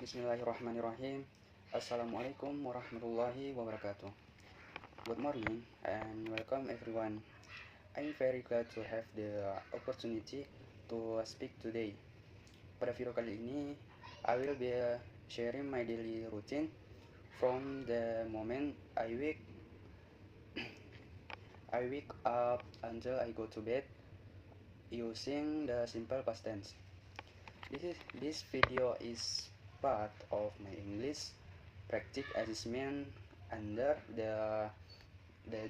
Bismillahirrahmanirrahim. Assalamualaikum warahmatullahi wabarakatuh. Good morning and welcome everyone. I'm very glad to have the opportunity to speak today. Pada video kali ini, I will be sharing my daily routine from the moment I wake up until I go to bed using the simple past tense. This video is part of my English practice assessment under the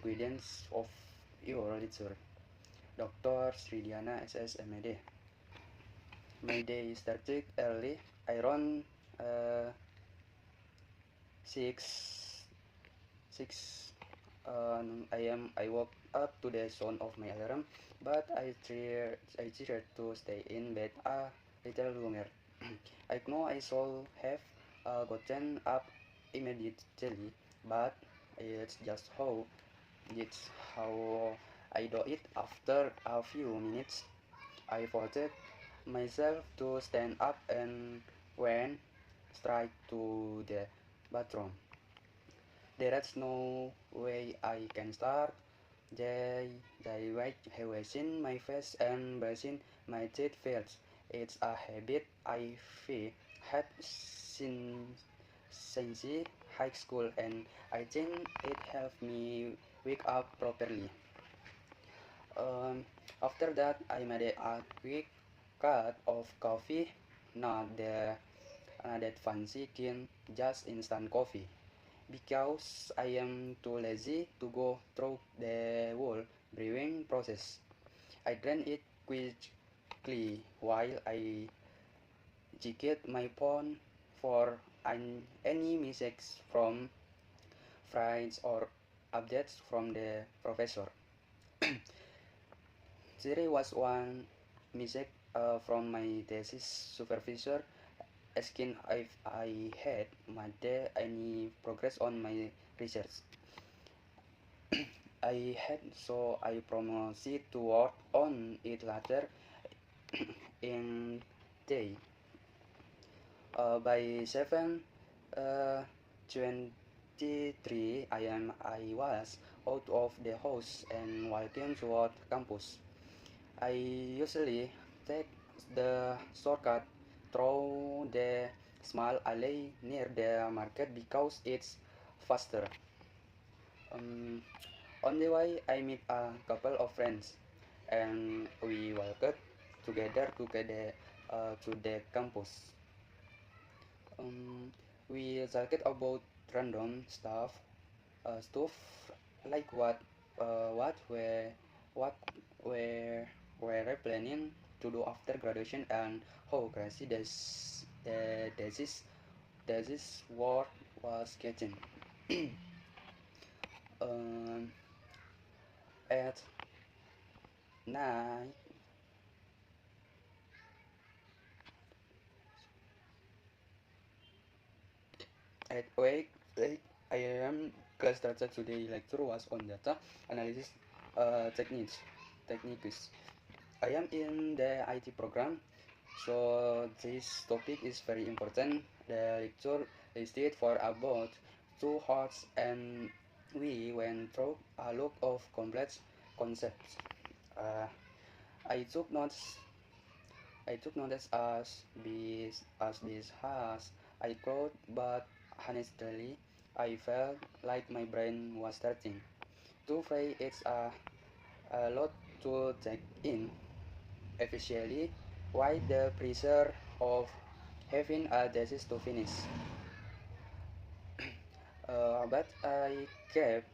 guidance of your teacher, Dr. Sridiana SS MD. My day started early, around 6 a.m. I woke up to the sound of my alarm, but I tried to stay in bed a little longer. I know I should have gotten up immediately, but it's how I do it. After a few minutes, I forced myself to stand up and went straight to the bathroom. There is no way I can start the washing my face and brushing my teeth first. It's a habit I've had since high school, and I think it helped me wake up properly. Um, After that, I made a quick cup of coffee, not that fancy kind, just instant coffee, because I am too lazy to go through the whole brewing process. I drank it quickly while I checked my phone for any messages from friends or updates from the professor. There was one message from my thesis supervisor asking if I had made any progress on my research. I had, so I promised to work on it later in day. By 7:23 a.m. I was out of the house and walking toward campus. I usually take the shortcut through the small alley near the market because it's faster. On the way, I meet a couple of friends, and we walked together to the campus. We talked about random stuff like what were were planning to do after graduation and how crazy this world was getting. um, at night, at wake, like I am class started today. Lecture was on data analysis techniques. I am in the IT program, so this topic is very important. The lecture lasted for about 2 hours, and we went through a lot of complex concepts. Uh, I took notes. I took notes as this has I could, but honestly, I felt like my brain was starting to fry. It's a lot to take in, especially why the pressure of having a thesis to finish. But I kept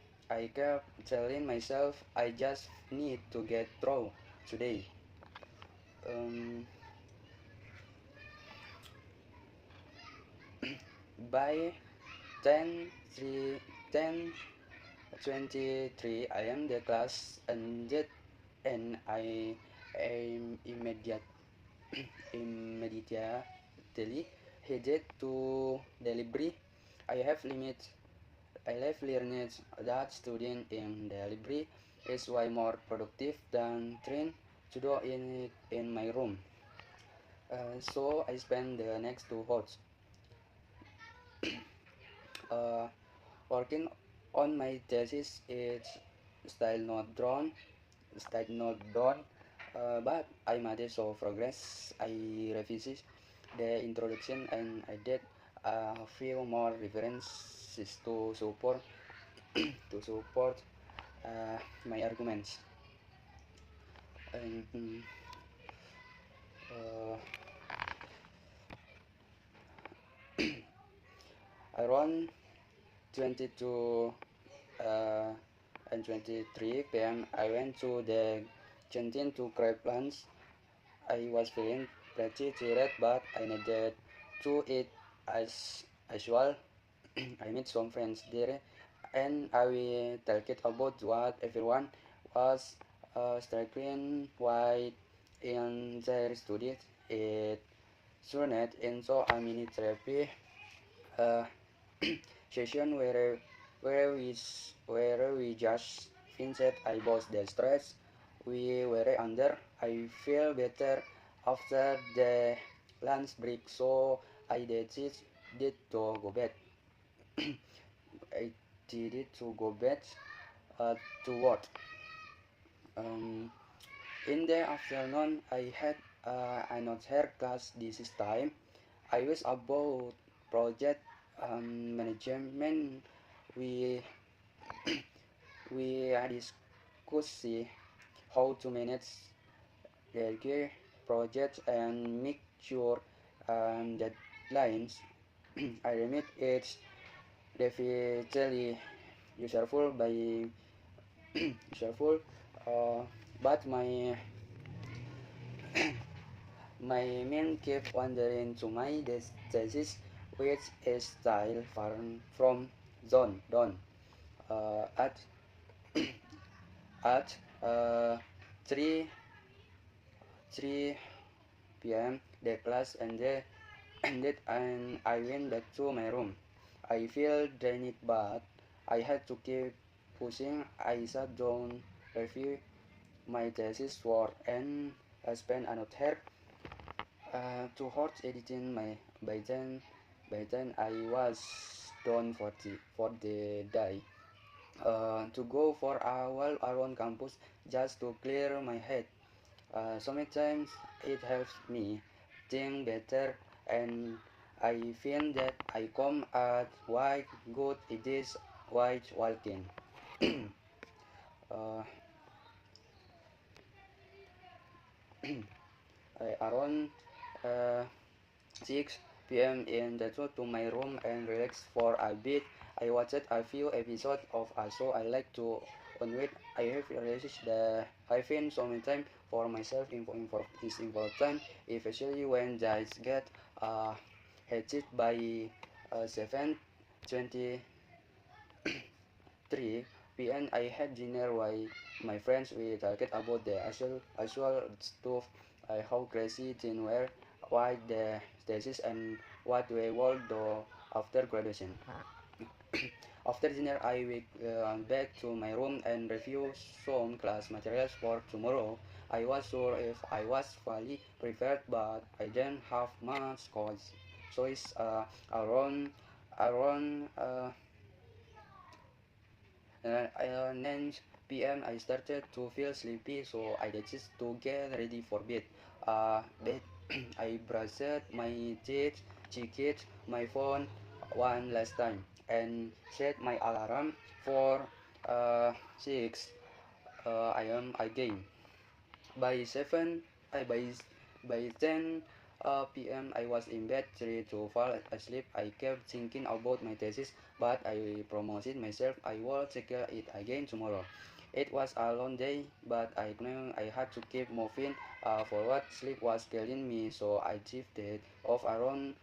telling myself I just need to get through today. Um, by 10, 3, 10 23 I am the class ended, and I am immediately headed to the library. I have limit I have learned that studying in the library is way more productive than trying to do it in my room. So I spent the next 2 hours uh, working on my thesis. It's still not drawn, but I made so progress. I revised the introduction and I did a few more references to support my arguments. And uh, around 22 uh, and 23 p.m. I went to the canteen to grab lunch. I was feeling pretty tired, but I needed to eat as well. I met some friends there, and I will talk about what everyone was struggling with in their studies. It turned into a mini therapy uh, session where we just vented about the stress we were under. I feel better after the lunch break, so I did to go bed. I did it to go bed to what? Um, in the afternoon, I had another class this time. I was about project management. We we discussed how to manage their projects and make sure deadlines. I admit it's definitely useful by useful, uh, but my mind kept wandering to my thesis, which is style far from zone done. At at uh, 3 3 p.m. the class ended and I went back to my room. I feel drained, but I had to keep pushing. I sat down, review my thesis work, and I spent another 2 hours editing my by then I was done for the day. To go for a while around campus just to clear my head. Sometimes it helps me think better, and I feel that I come at why good it is while walking. uh, Around uh, 6 p.m. in the to my room and relax for a bit. I watched a few episodes of a show I like to unwind. I have realized that having some time for myself is important, especially when I get heated by 7:23 p.m. I had dinner with my friends. We talked about the actual stuff, how crazy things were, why the thesis, and what we will do after graduation. After dinner, I went back to my room and reviewed some class materials for tomorrow. I was sure if I was fully prepared, but I didn't have much choice. Around 9 p.m. I started to feel sleepy, so I decided to get ready for bed. Bed. I brushed my teeth, checked my phone one last time, and set my alarm for 6 a.m. again. By 7, by 10 p.m. I was in bed, ready to fall asleep. I kept thinking about my thesis, but I promised myself I will check it again tomorrow. It was a long day, but I knew I had to keep moving forward. Sleep was killing me, so I shifted off around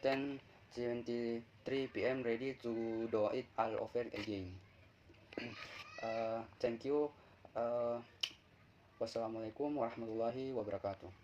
10:73 p.m. ready to do it all over again. Thank you. Uh, Wassalamualaikum warahmatullahi wabarakatuh.